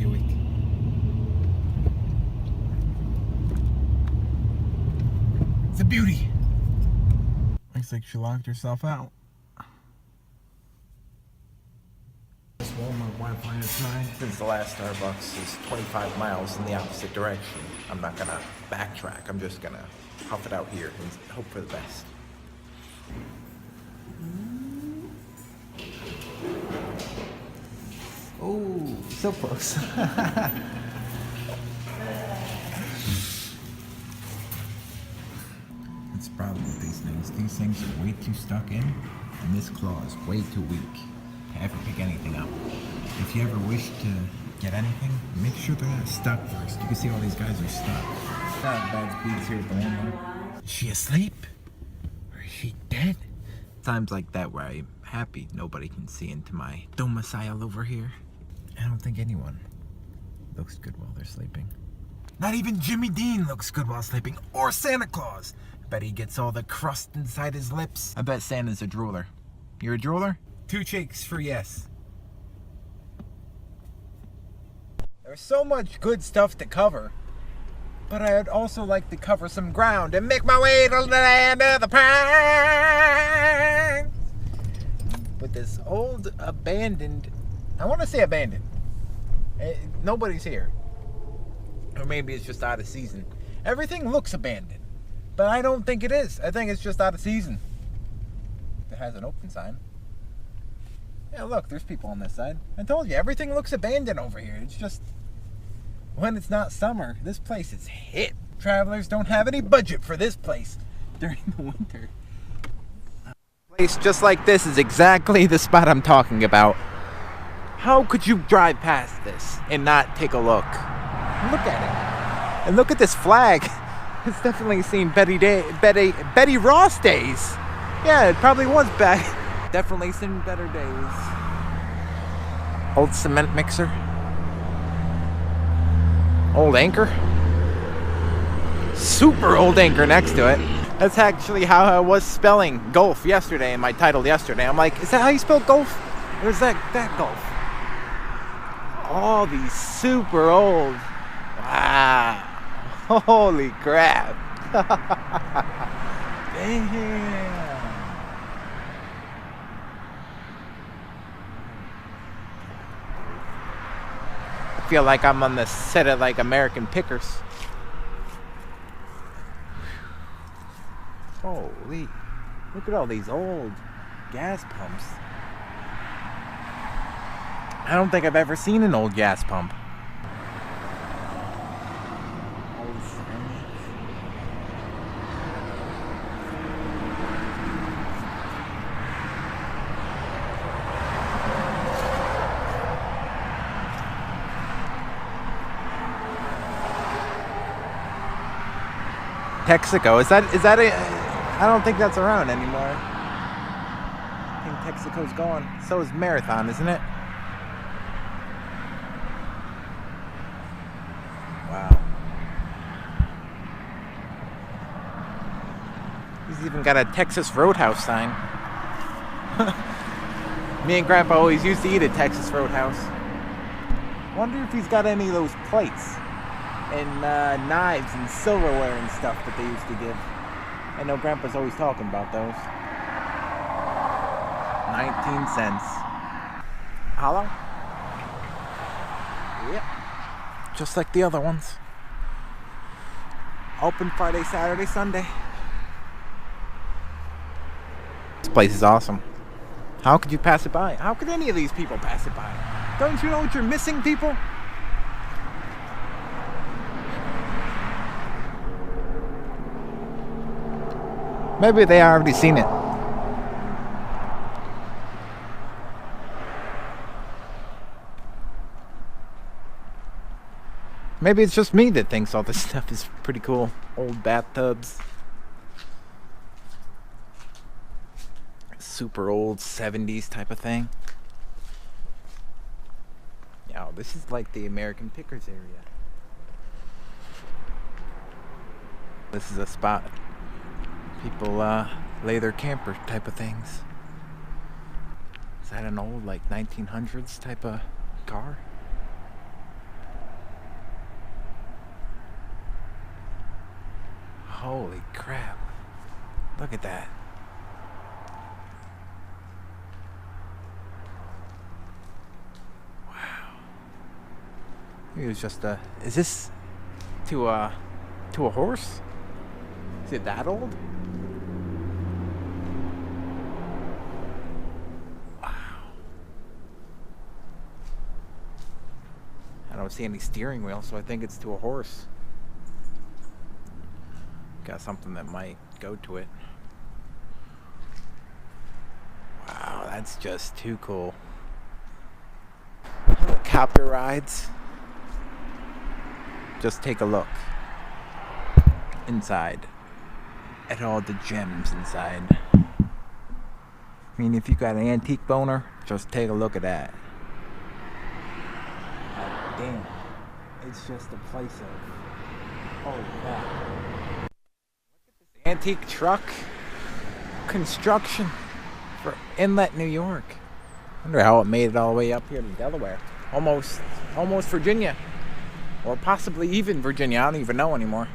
Buick. It's a beauty. Looks like she locked herself out. This Walmart Wi-Fi is trying. Since the last Starbucks is 25 miles in the opposite direction, I'm not gonna backtrack. I'm just gonna huff it out here and hope for the best. Oh, so close. That's the problem with these things. These things are way too stuck in, and this claw is way too weak to ever pick anything up. If you ever wish to get anything, make sure they're not stuck first. You can see all these guys are stuck. Not bad speeds here at the Walmart. Is she asleep? Or is she dead? Times like that where I'm happy nobody can see into my domicile over here. I don't think anyone looks good while they're sleeping. Not even Jimmy Dean looks good while sleeping, or Santa Claus. I bet he gets all the crust inside his lips. I bet Santa's a drooler. You're a drooler? 2 cheeks for yes. There's so much good stuff to cover, but I'd also like to cover some ground and make my way to the land of the pines. With this old abandoned, I want to say abandoned. Nobody's here. Or maybe it's just out of season. Everything looks abandoned, but I don't think it is. I think it's just out of season. It has an open sign. Yeah, look, there's people on this side. I told you, everything looks abandoned over here. It's just, when it's not summer, this place is hit. Travelers don't have any budget for this place during the winter. A place just like this is exactly the spot I'm talking about. How could you drive past this and not take a look? Look at it. And look at this flag. It's definitely seen Betty Ross days. Yeah, it probably was back. Definitely seen better days. Old cement mixer. Old anchor. Super old anchor next to it. That's actually how I was spelling golf yesterday in my title yesterday. I'm like, is that how you spell golf? Or is that golf? All these super old. Wow. Holy crap. Damn. I feel like I'm on the set of like American Pickers. Holy. Look at all these old gas pumps. I don't think I've ever seen an old gas pump. Texaco, is that a, I don't think that's around anymore. I think Texaco's gone. So is Marathon, isn't it? Wow. He's even got a Texas Roadhouse sign. Me and Grandpa always used to eat at Texas Roadhouse. Wonder if he's got any of those plates and knives and silverware and stuff that they used to give. I know Grandpa's always talking about those. 19 cents. Hollow? Yep. Just like the other ones. Open Friday, Saturday, Sunday. This place is awesome. How could you pass it by? How could any of these people pass it by? Don't you know what you're missing, people? Maybe they already seen it. Maybe it's just me that thinks all this stuff is pretty cool. Old bathtubs. Super old 70s type of thing. Yeah, this is like the American Pickers area. This is a spot people lay their camper type of things. Is that an old like 1900s type of car? Holy crap. Look at that. Wow. It was just a... Is this to a horse? Is it that old? Wow. I don't see any steering wheel, so I think it's to a horse. Got something that might go to it. Wow, that's just too cool. Helicopter rides. Just take a look inside at all the gems inside. I mean, if you got an antique boner, just take a look at that. Oh, damn. It's just a place of... Holy crap. Antique truck construction for Inlet, New York. Wonder how it made it all the way up here to Delaware. Almost Virginia. Or possibly even Virginia. I don't even know anymore.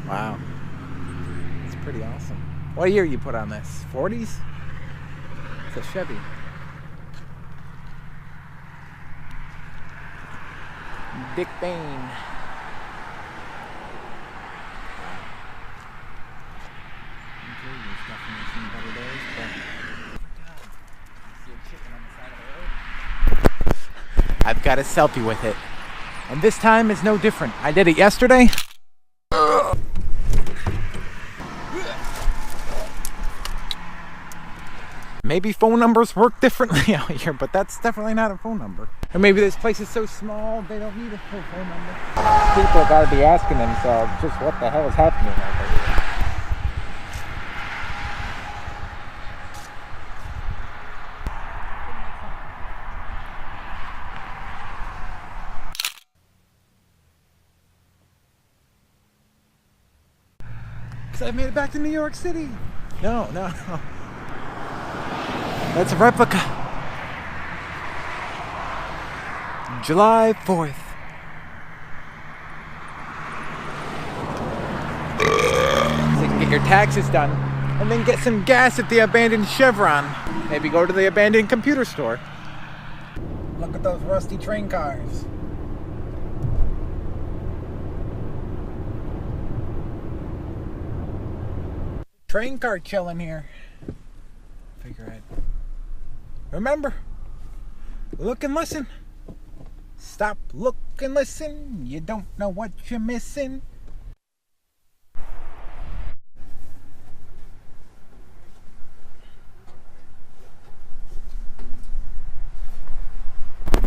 Wow. It's pretty awesome. What year you put on this? 40s? It's a Chevy. Dick Bain. I've got a selfie with it, and this time is no different. I did it yesterday. Maybe phone numbers work differently out here, but that's definitely not a phone number. Or maybe this place is so small they don't need a full phone number. People gotta be asking themselves just what the hell is happening over here. I made it back to New York City. No. That's a replica. July 4th. So you can get your taxes done and then get some gas at the abandoned Chevron. Maybe go to the abandoned computer store. Look at those rusty train cars. Train car chilling here. Figurehead. Remember, look and listen. Stop, look and listen. You don't know what you're missing.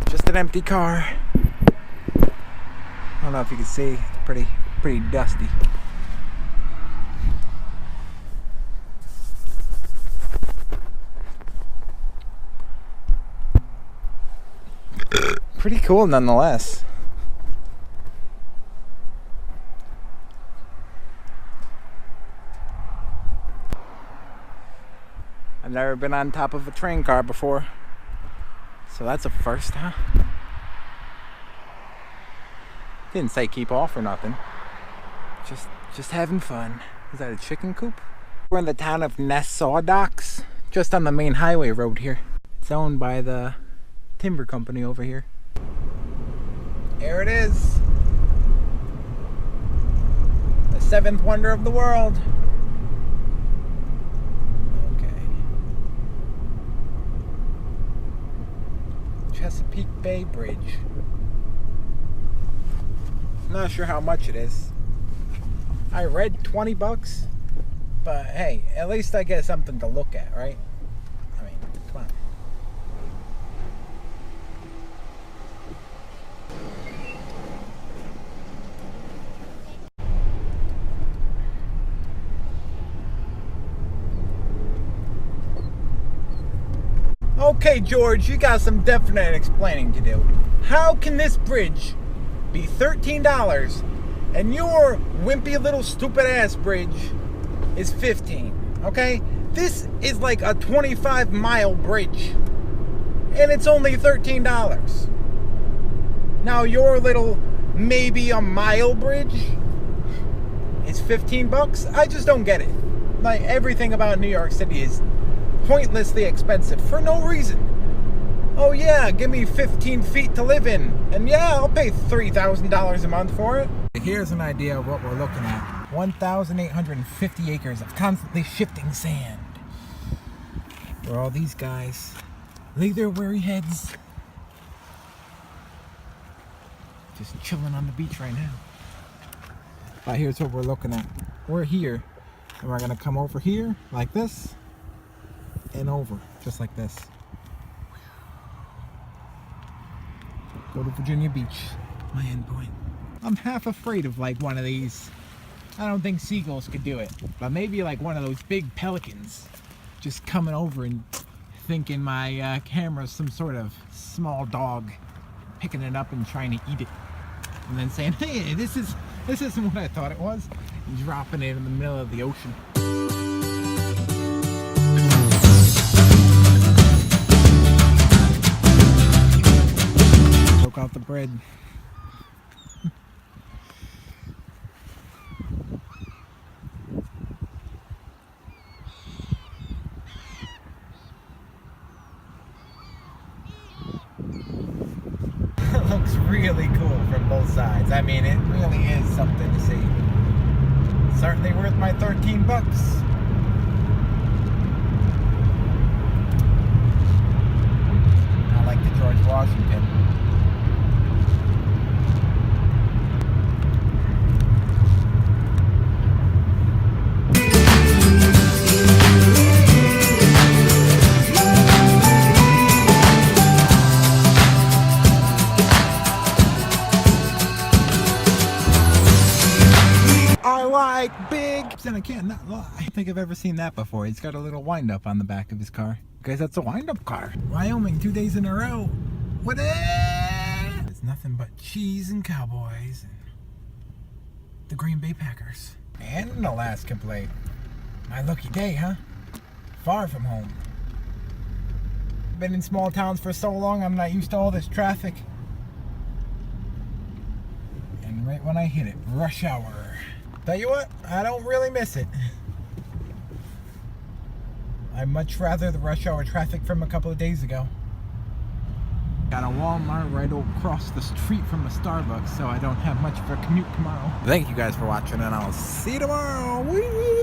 Just an empty car. I don't know if you can see. It's pretty dusty. Pretty cool nonetheless. I've never been on top of a train car before, so that's a first, huh? Didn't say keep off or nothing. Just having fun. Is that a chicken coop? We're in the town of Nassau Docks, just on the main highway road here. It's owned by the timber company over here. Here it is. The seventh wonder of the world. Okay. Chesapeake Bay Bridge. Not sure how much it is. I read 20 bucks, but hey, at least I get something to look at, right? I mean, come on. Okay, George, you got some definite explaining to do. How can this bridge be $13 and your wimpy little stupid ass bridge is $15? Okay? This is like a 25-mile bridge and it's only $13. Now your little maybe a mile bridge is $15. I just don't get it. Like, everything about New York City is pointlessly expensive for no reason. Oh yeah, give me 15 feet to live in, and yeah, I'll pay $3,000 a month for it. Here's an idea of what we're looking at. 1,850 acres of constantly shifting sand, where all these guys lay their weary heads, just chilling on the beach right now. Here's what we're looking at. We're here, and we're gonna come over here like this, and over, just like this. Go to Virginia Beach, my end point. I'm half afraid of like one of these. I don't think seagulls could do it, but maybe like one of those big pelicans just coming over and thinking my camera's some sort of small dog, picking it up and trying to eat it, and then saying, hey, this isn't what I thought it was, and dropping it in the middle of the ocean. Choke out the bread. It looks really cool from both sides. I mean, it really is something to see. Certainly worth my $13. I like the George Washington. I like big, and I can't not lie. I don't think I've ever seen that before. He's got a little wind-up on the back of his car. Guys, that's a wind-up car. Wyoming, 2 days in a row. What is? It's nothing but cheese and cowboys and the Green Bay Packers. And an Alaskan plate. My lucky day, huh? Far from home. Been in small towns for so long, I'm not used to all this traffic. And right when I hit it, rush hour. Tell you what, I don't really miss it. I'd much rather the rush hour traffic from a couple of days ago. Got a Walmart right across the street from a Starbucks, so I don't have much of a commute tomorrow. Thank you guys for watching, and I'll see you tomorrow. Woo!